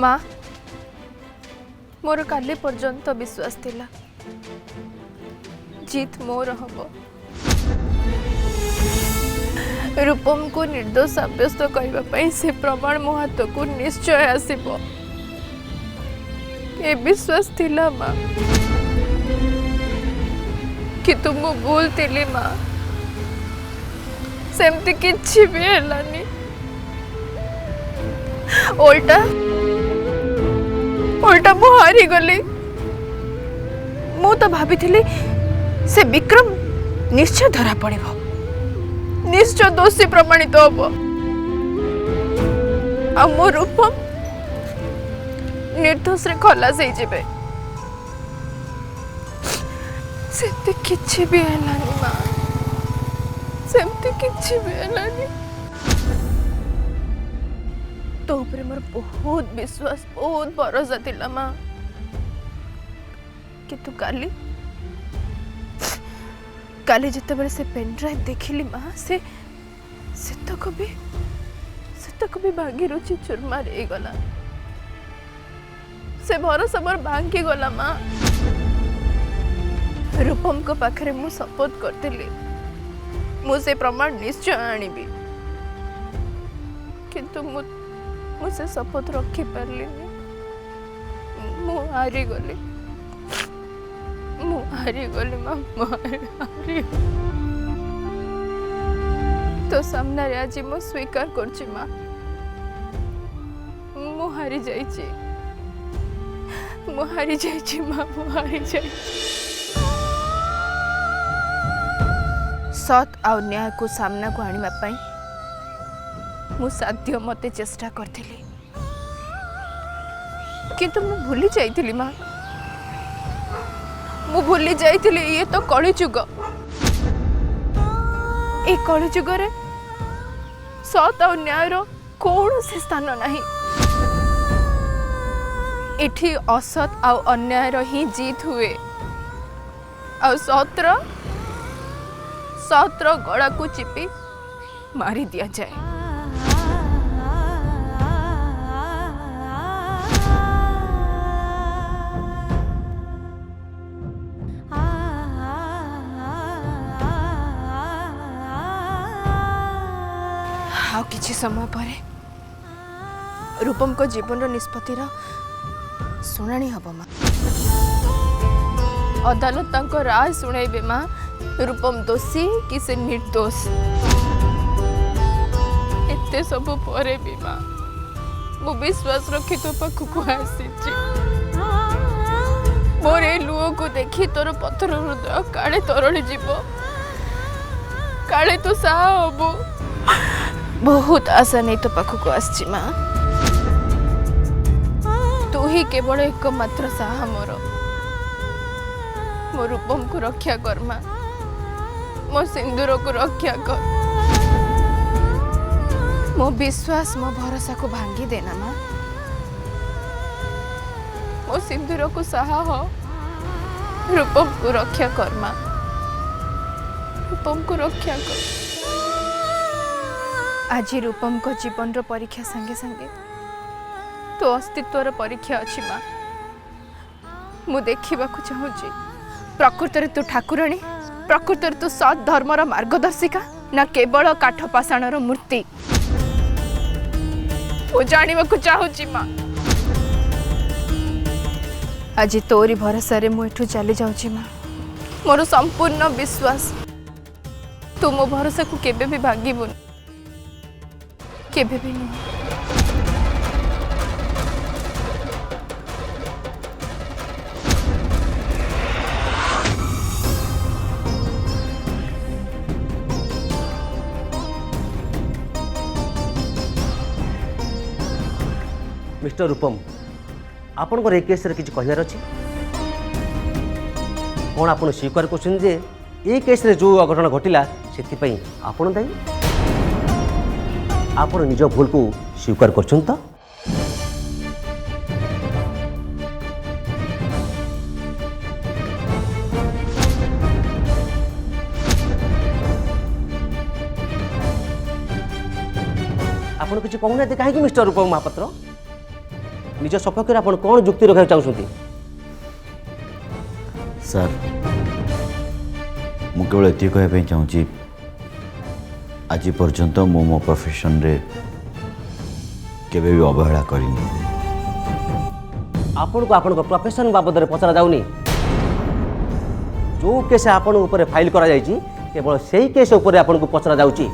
माँ मोर काली पर्यंत विश्वास थिला जीत मोर हम रूपम को निर्दोष साब्यस्त करने से प्रमाण मो हाथ को निश्चय आसब ए विश्वास थिला माँ कि तुम भूल थी माँ सेमती किछि भी हेलानी उल्टा उल्टा मु हारी गली मु तो भाभी से विक्रम निश्चय धरा पड़िबो निश्चय दोषी प्रमाणित हम आ मो रूपम निर्दोष रे खलास हो जिबे सेमती किछि भी हेलानी माँ सेमती किछि भी हेलानी तो ऊपर मोर बहुत विश्वास बहुत भरोसा थिला माँ किंतु काली काली जिते से पेन ड्राइव देखिली माँ से तक भी भांगी रुचि चुरमार हो गला से भरोसा मोर भांगी गला माँ रूपम को पाखरे मु शपथ करतिली मु से प्रमाण निश्चय आनिबी किंतु मु से शपथ रखी पारलिनी मु हारी गली माँ हारी तो सामने रे आज मु स्वीकार करछि माँ मु हारी जाइछि माँ मु हारी जाइछि सत आ न्याय को सामना को आनिबा पई मु साध्य मते चेष्टा करथिली किंतु मु भूली जाइथिली माँ मु भूली जाइथिली ये तो कलिजुग ए कलिजुग रे सत आ न्याय रो कौन से स्थान नहीं एठी असत आ अन्याय रो ही जीत हुए आ सत्र गला को चिपी मारी दिया जाए आउ किछि समय परे रूपम को जीवन निष्पत्तिर शुणाणी हब माँ अदालत तांको राय शुणाइबे माँ रूपम दोषी कि से निर्दोष एते सब परे भी माँ मु विश्वास रखी तो पाखु आसी मोर ए लुह को देखी तोर पत्थर हृदय काले तरली जीव काले तो साहा हबो बहुत आशा नहीं तो पाखु आसी माँ तू ही केवल एकमात्र साहा मोर मो रूपम को रक्षा कर माँ मो सिंदूर को रक्षा कर मो विश्वास मो भरोसा को भांगी देना माँ मो सिंदूर को साहा हो रूपम को रक्षा कर माँ रूपम को रक्षा कर आज रूपम को जीवन रो परीक्षा संगे संगे तो अस्तित्व रो परीक्षा अच्छी माँ मु देखा चाहूँगी प्रकृत तू ठाकुराणी प्रकृत तू सत् धर्मर मार्गदर्शिका ना केवल काठ पाषाणर मूर्ति जानवा चाहूँगी माँ आज तोरी भरोसा रे मुझे चली जाऊँ माँ मोर संपूर्ण विश्वास तू मो भरोसा को केबे भी भांगीबुन केबे भी नहीं मिस्टर रूपम आपन केस रे किछ कहियार अछि कौन आप स्वीकार कर जे ये केस रे जो अघटन घटिला से आपन दायी आप निज भूल को स्वीकार करछन तो आपन किछ कहूना कहीं मिस्टर रूपम महापात्र निज सपक्ष आप कौन जुक्ति रखा चाहते? सर मु केवल ये कहवाई चाहूँगी आज पर्यंत मु मो प्रोफेशन रे केवे भी अवहेला करिनी। आपन को आपन प्रोफेशन बाबद में पचरा जाऊनी। जो केस आपन ऊपर फाइल करा जायछि केवल सही केस ऊपर आपन को पचरा जाउछि।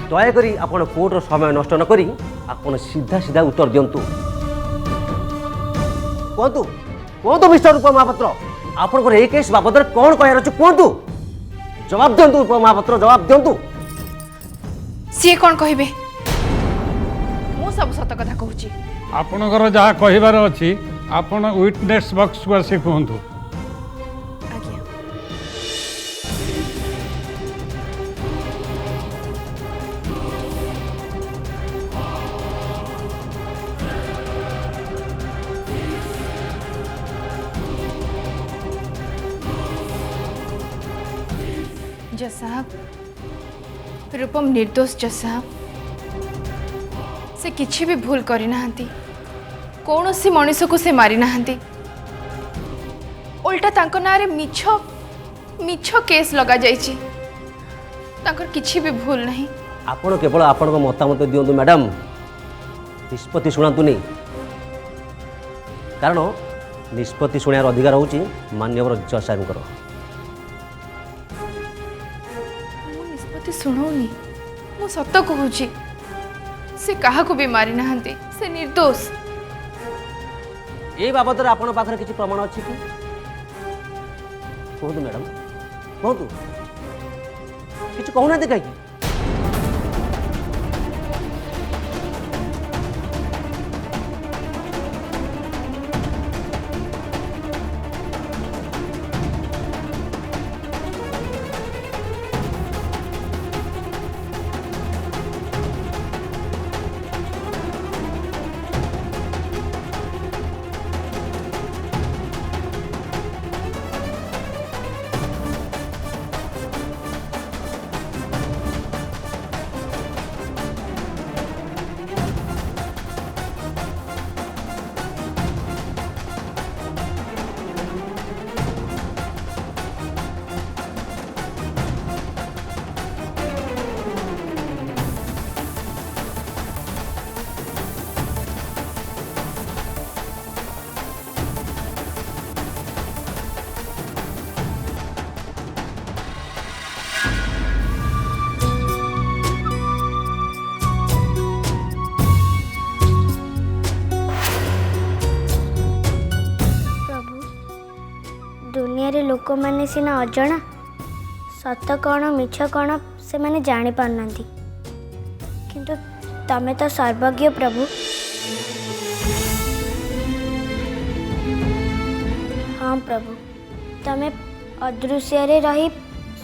दयाकरी आपन कोर्टर समय नष्ट न करी आपन सीधा सीधा उत्तर दियंतु। कहतु कहतु मिस्टर रूप महापात्र आपन को केस बाबद में कौन कहर अछि कहतु। जवाब दियंतु रूप महापात्र जवाब दियंतु। सी कौन कहबे? मु सब सत कथा कहूची। आपणकर जहाँ कहबार अच्छी आपण विटनेस बॉक्स को आसी कहतु। आज्ञा। जज साहब रूपम निर्दोष। जज साहब से किसी भी भूल करी नाहंती। कौन सी मनीष को से मारी नाहंती। उल्टा तांको नारे मिछ मिछ केस लगा जाइछि। तांकर किसी भी भूल नहीं। आपण केवल आपण को मतामत दियंतु मैडम। निष्पत्ति शुणातु नहीं कारण निष्पत्ति शुणार अधिकार होची मान्यवर जज साहेबଙ୍କର। मु निष्पत्ति सुनौनी। मु सत कहूची से काहाको भी मारी नाहंती। से निर्दोष। ए बाबद रे आपण पाखरे किछि प्रमाण अछि कि? कहतु मैडम कहतु किछि कहूना देखै कि? दुनिया रे लोक माने सिना अजणा सत कौन मिछ कौन से माने जानी पारना किंतु तमे तो सर्वज्ञ प्रभु। हाँ प्रभु तमे अदृश्य रे रही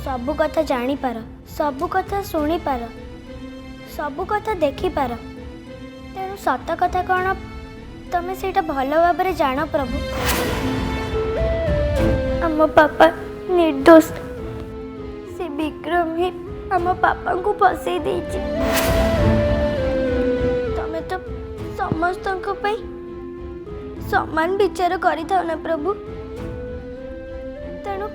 सबु कथा जानी पार, सबु कथा सुनी पार, सबु कथा देखी पार। तेणु सत कथा कौन तमे सेटा भल भाव में जान प्रभु। आम पापा निर्दोष। से विक्रम ही आम पापा को फसई देछि। तमे तो समस्त समान विचार करि थाओ ना प्रभु। तेणु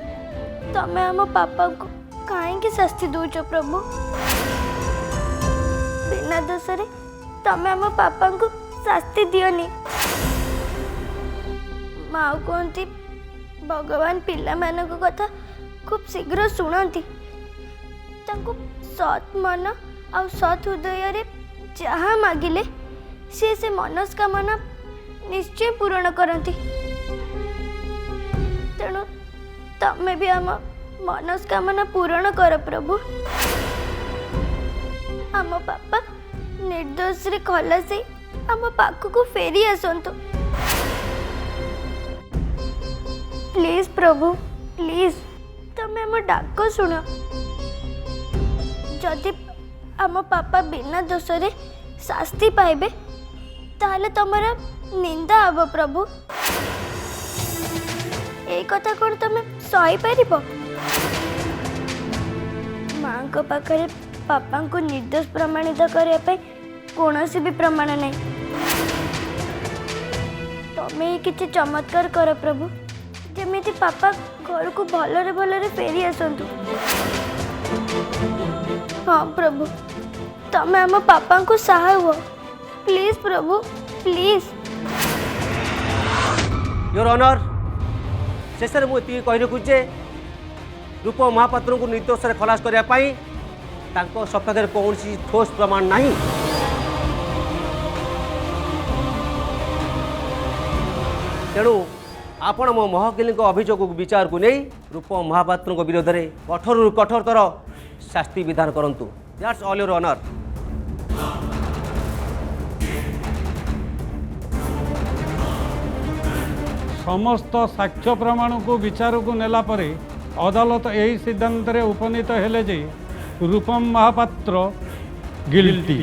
तमे आम पापा को काहे शास्ति दौच प्रभु। बिना दोष रे तमे आम पापा को शास्ति दियोनी। माँ कहती भगवान पिला मानक कथा खूब शीघ्र शुणती। सत मन आ सत हृदय रे जहाँ मागिले से मनस्कामना निश्चय पूरण करती। तेणु तमे भी आम मनस्कामना पूरण कर प्रभु। आम पापा निर्दोष रे खलासी आम पाख को फेरी आसतु। प्लीज प्रभु प्लीज तमे आम डाक शुण। जदि आम पापा बिना दोष रे शास्ति पाइबे ताहले तमरा निंदा हब प्रभु। ए कथा कौन तमे सही पारिबो? माँ को पाखरे पापा को निर्दोष प्रमाणित करने कौन भी प्रमाण नहीं। तमें ही किसी चमत्कार कर प्रभु जेमिति पापा घर को भलरे भलरे फेरी आसतु। हाँ प्रभु तमें आम पापा को सहाय हुआ प्लीज प्रभु प्लीज। योर ऑनर शेष में मुझे कही रखुचे रूप महापात्र को निर्दोष खलास करने सपक्ष कौन ठोस प्रमाण नहीं। तेणु आपण मो महकिल अभियोग विचार को नहीं रूप महापात्र विरोध में कठोर कठोरतर शास्ति विधान करंतु। That's all your honour. समस्त साक्ष्य प्रमाण को विचार को नेला परे अदालत यही सिद्धांत रे उपनीत हेले जे रूपम महापात्र गिल्टी।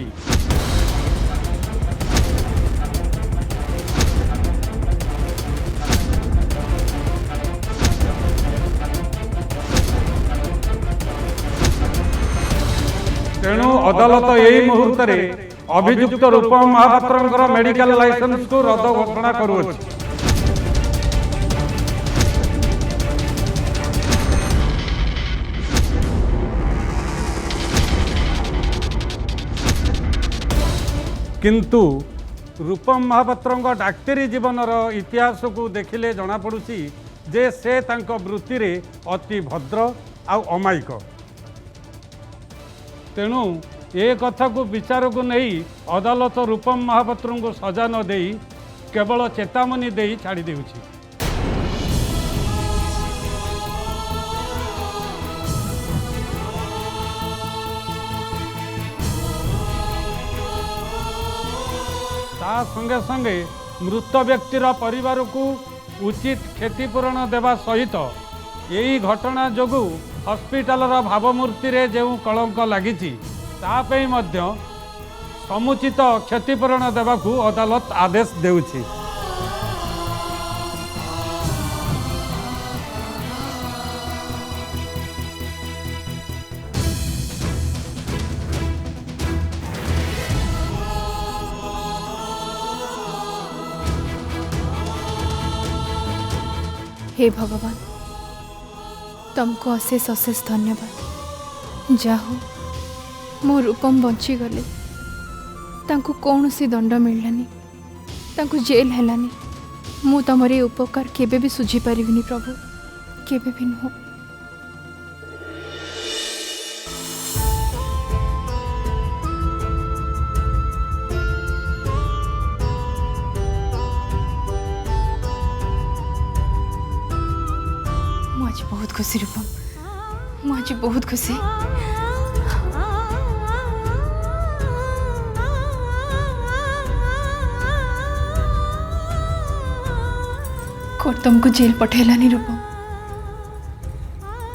तेणु अदालत यही मुहूर्त रे अभियुक्त रूपम महापात्र मेडिकल लाइसेंस को रद्द घोषणा करुअछि। किंतु रूपम महापात्र डाक्तरी जीवनर इतिहास को देखिले जना पड़ुछि जे से तांको वृत्ति रे अति भद्र आउ अमायिक। तेणु ए कथा को विचार को नहीं अदालत रूपम महापात्र को सजा न देई केवल चेतावनी देई छाड़ी देउछि। ता संगे संगे मृत व्यक्तिर परिवार को उचित क्षतिपूरण देवा सहित यही घटना जोगु हॉस्पिटलर भावमूर्ति रे जो कलंक लगी तापई मध्य समुचित क्षतिपूरण देवाकू अदालत आदेश देउछि। हे भगवान तुमको अशेष अशेष धन्यवाद। जाहो मो रूपम बंची गले तांको कौन सी दंड मिललानी तांको जेल हेलानी। मु तमरे उपकार केबे भी सुझी पारिबिनी प्रभु केबे भी नुह। आज बहुत खुशी रूपम मु आज बहुत खुशी। कोर्ट तुमको जेल पठेलानी रूपम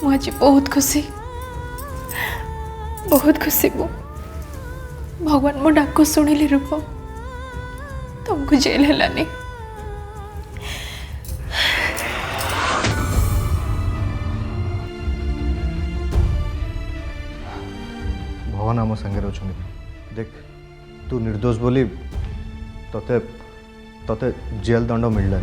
मु आज बहुत खुशी मु भगवान मो डाक शुणिले रूपम तुमको जेल हेलानी। भगवान आम संगे अच्छा देख तू निर्दोष बोली तते तते जेल दंड मिलला।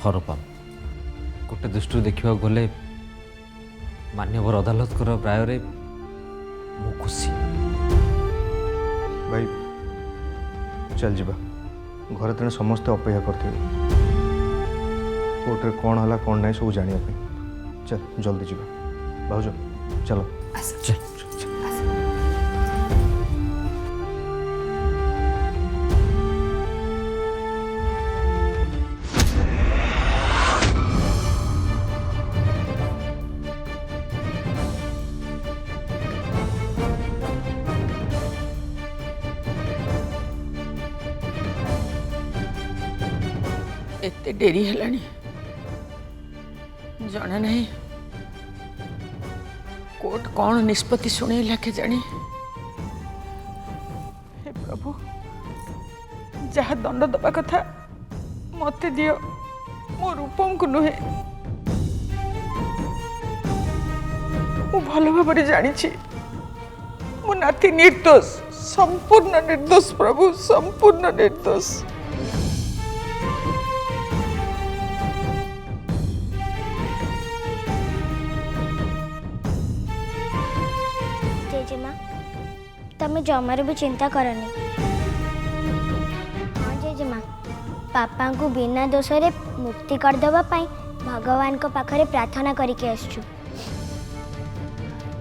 हरपाम गोटे दृष्टि देखा गले मान्यवर अदालत राय रे मु खुशी। भाई चल जीवा घर तेने समस्ते अपेक्षा करते कोर्टे कौन है कौन ना सब जाना। चल जल्दी जीवा भाउज चलो चल। एते डेरी हेलानी जाना नहीं कोर्ट कौन निष्पत्ति शुणेला के जानी। हे प्रभु जहाँ दंड दबा कथा मते दियो मो रूपम को नुहे। मु भल भाव जानी मो नाती निर्दोष संपूर्ण निर्दोष प्रभु संपूर्ण निर्दोष। जेजेमा तमें जमार भी चिंता करनी। हाँ जेजेमा पापा को बिना दोष रे मुक्ति करदेवा पाई भगवान को पाखरे प्रार्थना करके आसछु।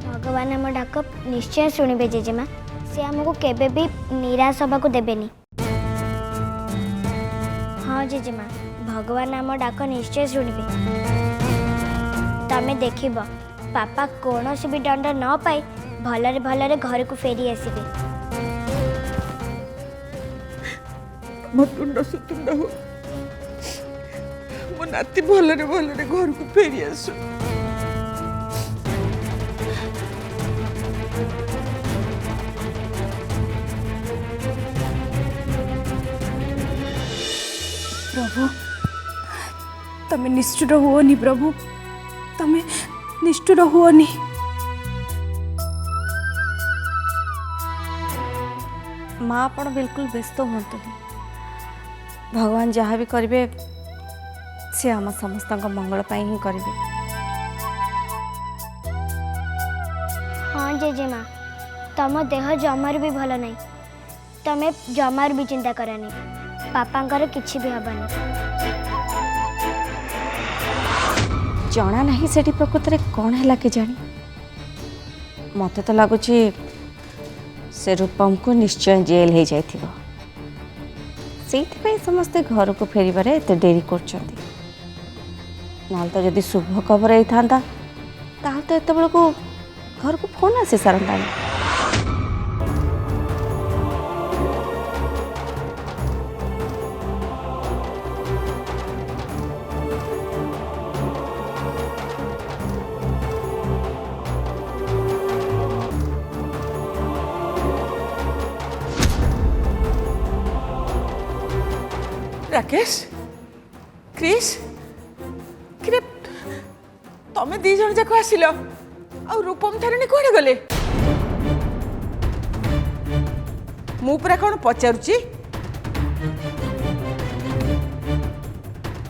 भगवान आम डाक निश्चय शुणिबे जेजेमा से आमको केबे भी निराश हवा को देबेनी। हाँ जेजेमा भगवान आम डाक निश्चय शुणिबे। तमें देखिब पापा कौन भी दंड न पाई भलरे भलरे घर को फेरी आसबे। मो तुंड सुतुंड हो मो नाती भलरे भलरे घर को फेरी आसु। प्रभु तमें निष्ठुर हुओनी प्रभु तमें निष्ठुर हुओनी। माँ आपण बिल्कुल व्यस्त हूँ भगवान जहाँ भी करेंगे से आम समस्त मंगल ही करेंगे। हाँ जेजेमा तम देह जमार भी भल नहीं तमें जमार भी चिंता करनी पापांकर किछि भी हबनी। जना नहीं सेठी प्रकृत में कौन है कि जानी मत तो लगुच से रूपम को निश्चय जेल हो जाइथिबो से समस्ते घर को फेर एत डेरी कर तो जदि शुभ खबर होता तो एत बेल को घर को फोन आसी सारंता। राकेश क्रिस किरे तमें दी जन जाक आसिल आ रूपम थारिणी कौन गले मु पूरा कौन पचारुची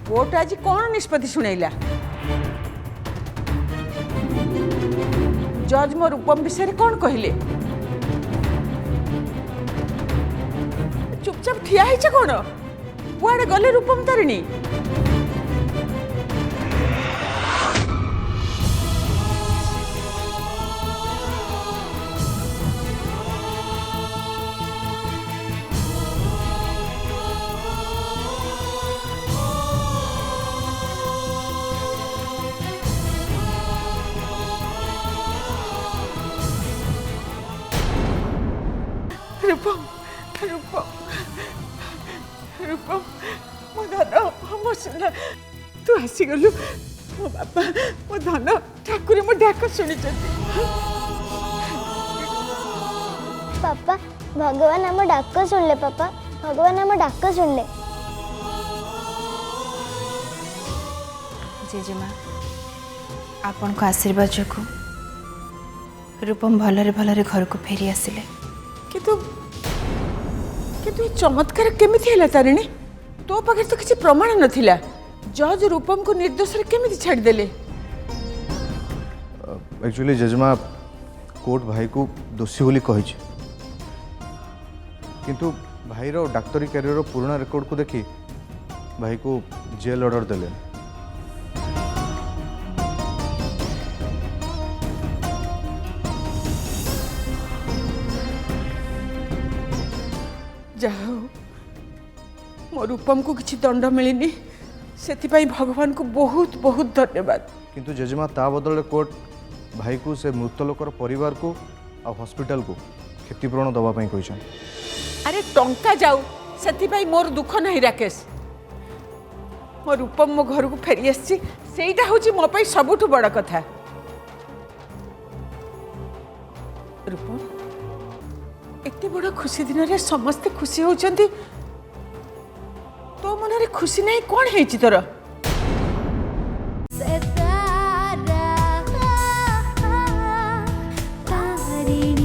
कोर्ट आज कौन निष्पत्ति शुणैला जज मो रूपम विषय कौन कहले चुपचाप ठिया है कौन कुआड़े गले रूपम तारिणी रूपम रूपम रूपम मो धन मो सुना तू आसीगलु मो बापा मो धन ठाकुर मो डाक शुणी पापा भगवान आम डाक सुनले पापा भगवान आम डाक सुनले। जेजेमा आपण को आशीर्वाद जो रूपम भलरे भलरे घर को फेरी आसिले किंतु किंतु चमत्कार केमिति हैला तारिणी तो पाखे तो किसी प्रमाण नथिला जज रूपम को निर्दोष रे केमिति छाड़ देले। एक्चुअली जजमा कोर्ट भाई को दोषी बोली कही किंतु भाई रो डाक्तरी कैरियर पुराना रिकॉर्ड को देखी भाई को जेल ऑर्डर देले। जाओ मो रूपम को किसी दंड मिलनी से भगवान को बहुत बहुत धन्यवाद। किंतु जजमा ता बदल कोर्ट भाई को से मृत लोकर परिवार को आ हॉस्पिटल को क्षतिपूरण दवाई कहते। अरे टंका जाऊ से मोर दुख नहीं राकेश मो रूपम मो घर को फेरी आसी सेटा हूँ मो पाई सबुठु बड़ कथा। रूपम एते बड़ खुशी दिन रे समस्ते खुशी होचंती तो मन रे खुशी नहीं कौन है तोर तारिणी